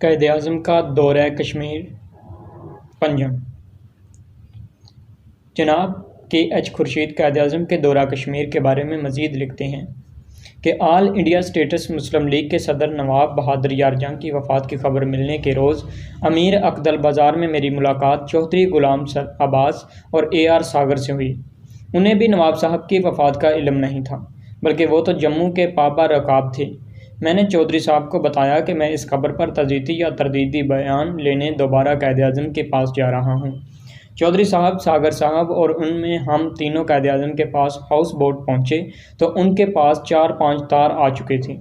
قائد اعظم کا دورہ کشمیر پنجم۔ جناب کے ایچ خورشید قائد اعظم کے دورہ کشمیر کے بارے میں مزید لکھتے ہیں کہ آل انڈیا اسٹیٹس مسلم لیگ کے صدر نواب بہادر یار جنگ کی وفات کی خبر ملنے کے روز امیر عقدل بازار میں میری ملاقات چودھری غلام عباس اور اے آر ساگر سے ہوئی۔ انہیں بھی نواب صاحب کی وفات کا علم نہیں تھا، بلکہ وہ تو جموں کے پابہ رکاب تھے۔ میں نے چودھری صاحب کو بتایا کہ میں اس خبر پر تعزیتی یا تردیدی بیان لینے دوبارہ قائد اعظم کے پاس جا رہا ہوں۔ چودھری صاحب، ساگر صاحب اور ان میں ہم تینوں قائد اعظم کے پاس ہاؤس بوٹ پہنچے تو ان کے پاس 4-5 تار آ چکے تھے۔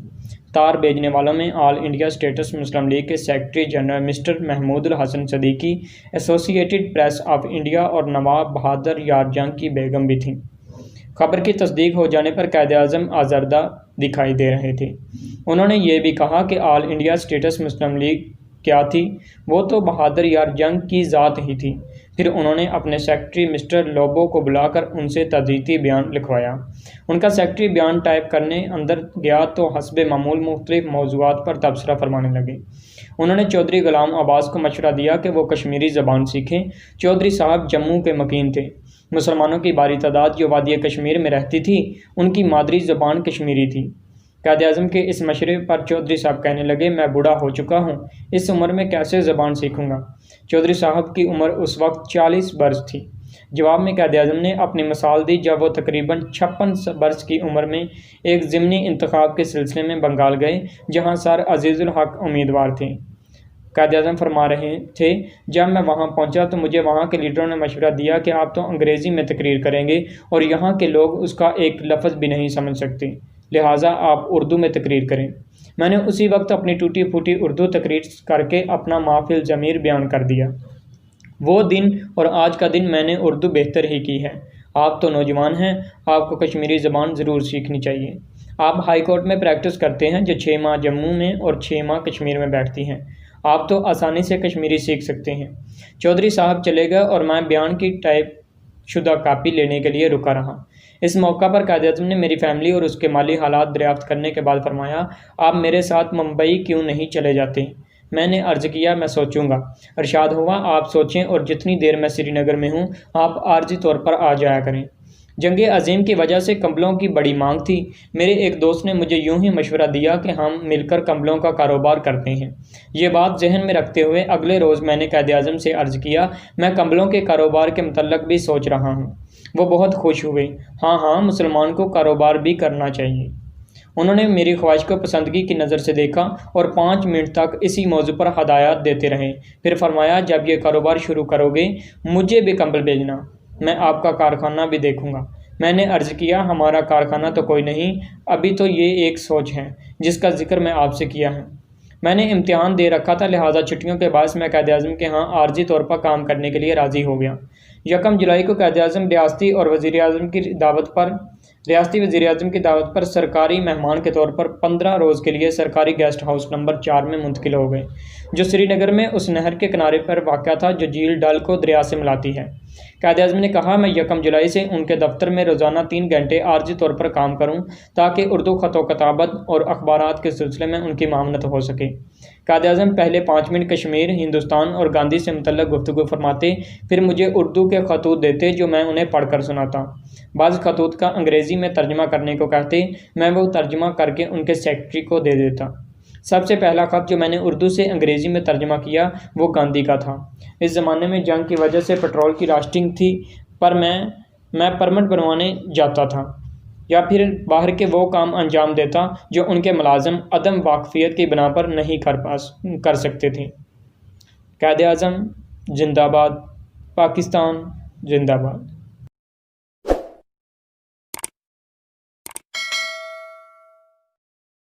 تار بھیجنے والوں میں آل انڈیا اسٹیٹس مسلم لیگ کے سیکرٹری جنرل مسٹر محمود الحسن صدیقی، ایسوسی ایٹڈ پریس آف انڈیا اور نواب بہادر یار جنگ کی بیگم بھی تھیں۔ خبر کی تصدیق ہو جانے پر قائد اعظم آزردہ دکھائی دے رہے تھے۔ انہوں نے یہ بھی کہا کہ آل انڈیا اسٹیٹس مسلم لیگ کیا تھی؟ وہ تو بہادر یار جنگ کی ذات ہی تھی۔ پھر انہوں نے اپنے سیکرٹری مسٹر لوبو کو بلا کر ان سے تعزیتی بیان لکھوایا۔ ان کا سیکرٹری بیان ٹائپ کرنے اندر گیا تو حسب معمول مختلف موضوعات پر تبصرہ فرمانے لگے۔ انہوں نے چودھری غلام عباس کو مشورہ دیا کہ وہ کشمیری زبان سیکھیں۔ چودھری صاحب جموں کے مکین تھے۔ مسلمانوں کی باری تعداد جو وادی کشمیر میں رہتی تھی، ان کی مادری زبان کشمیری تھی۔ قائد اعظم کے اس مشورے پر چودھری صاحب کہنے لگے، میں بوڑھا ہو چکا ہوں، اس عمر میں کیسے زبان سیکھوں گا؟ چودھری صاحب کی عمر اس وقت 40 برس تھی۔ جواب میں قائد اعظم نے اپنی مثال دی جب وہ تقریباً 56 برس کی عمر میں ایک ضمنی انتخاب کے سلسلے میں بنگال گئے، جہاں سر عزیز الحق امیدوار تھے۔ قائد اعظم فرما رہے تھے، جب میں وہاں پہنچا تو مجھے وہاں کے لیڈروں نے مشورہ دیا کہ آپ تو انگریزی میں تقریر کریں گے اور یہاں کے لوگ اس کا ایک لفظ بھی نہیں سمجھ سکتے، لہٰذا آپ اردو میں تقریر کریں۔ میں نے اسی وقت اپنی ٹوٹی پھوٹی اردو تقریر کر کے اپنا ما فی الضمیر بیان کر دیا۔ وہ دن اور آج کا دن میں نے اردو بہتر ہی کی ہے۔ آپ تو نوجوان ہیں، آپ کو کشمیری زبان ضرور سیکھنی چاہیے۔ آپ ہائی کورٹ میں پریکٹس کرتے ہیں جو 6 ماہ جموں میں اور 6 ماہ کشمیر میں بیٹھتی ہیں۔ آپ تو آسانی سے کشمیری سیکھ سکتے ہیں۔ چودھری صاحب چلے گئے اور میں بیان کی ٹائپ شدہ کاپی لینے کے لیے رکا رہا۔ اس موقع پر قائد اعظم نے میری فیملی اور اس کے مالی حالات دریافت کرنے کے بعد فرمایا، آپ میرے ساتھ ممبئی کیوں نہیں چلے جاتے؟ میں نے عرض کیا، میں سوچوں گا۔ ارشاد ہوا، آپ سوچیں اور جتنی دیر میں سری نگر میں ہوں آپ عارضی طور پر آ جایا کریں۔ جنگ عظیم کی وجہ سے کمبلوں کی بڑی مانگ تھی۔ میرے ایک دوست نے مجھے یوں ہی مشورہ دیا کہ ہم مل کر کمبلوں کا کاروبار کرتے ہیں۔ یہ بات ذہن میں رکھتے ہوئے اگلے روز میں نے قائد اعظم سے عرض کیا، میں کمبلوں کے کاروبار کے متعلق بھی سوچ رہا ہوں۔ وہ بہت خوش ہوئے۔ ہاں، مسلمان کو کاروبار بھی کرنا چاہیے۔ انہوں نے میری خواہش کو پسندگی کی نظر سے دیکھا اور 5 منٹ تک اسی موضوع پر ہدایات دیتے رہے۔ پھر فرمایا، جب یہ کاروبار شروع کرو گے مجھے بھی کمبل بھیجنا، میں آپ کا کارخانہ بھی دیکھوں گا۔ میں نے عرض کیا، ہمارا کارخانہ تو کوئی نہیں، ابھی تو یہ ایک سوچ ہے جس کا ذکر میں آپ سے کیا ہے۔ میں نے امتحان دے رکھا تھا، لہٰذا چھٹیوں کے باعث میں قائد اعظم کے ہاں عارضی طور پر کام کرنے کے لیے راضی ہو گیا۔ 1 جولائی کو قائد اعظم ریاستی وزیر اعظم کی دعوت پر سرکاری مہمان کے طور پر 15 روز کے لیے سرکاری گیسٹ ہاؤس نمبر 4 میں منتقل ہو گئے، جو سری نگر میں اس نہر کے کنارے پر واقع تھا جو جھیل ڈل کو دریا سے ملاتی ہے۔ قائد اعظم نے کہا، میں 1 جولائی سے ان کے دفتر میں روزانہ 3 گھنٹے عارضی طور پر کام کروں تاکہ اردو خط و کتابت اور اخبارات کے سلسلے میں ان کی معاونت ہو سکے۔ قائد اعظم پہلے 5 منٹ کشمیر، ہندوستان اور گاندھی سے متعلق گفتگو فرماتے، پھر مجھے اردو کے خطوط دیتے جو میں انہیں پڑھ کر سناتا۔ بعض خطوط کا انگریزی میں ترجمہ کرنے کو کہتے، میں وہ ترجمہ کر کے ان کے سیکرٹری کو دے دیتا۔ سب سے پہلا خط جو میں نے اردو سے انگریزی میں ترجمہ کیا وہ گاندھی کا تھا۔ اس زمانے میں جنگ کی وجہ سے پٹرول کی راشننگ تھی، پر میں پرمٹ بنوانے جاتا تھا یا پھر باہر کے وہ کام انجام دیتا جو ان کے ملازم عدم واقفیت کی بنا پر نہیں کر سکتے تھے۔ قائد اعظم زندہ باد، پاکستان زندہ باد۔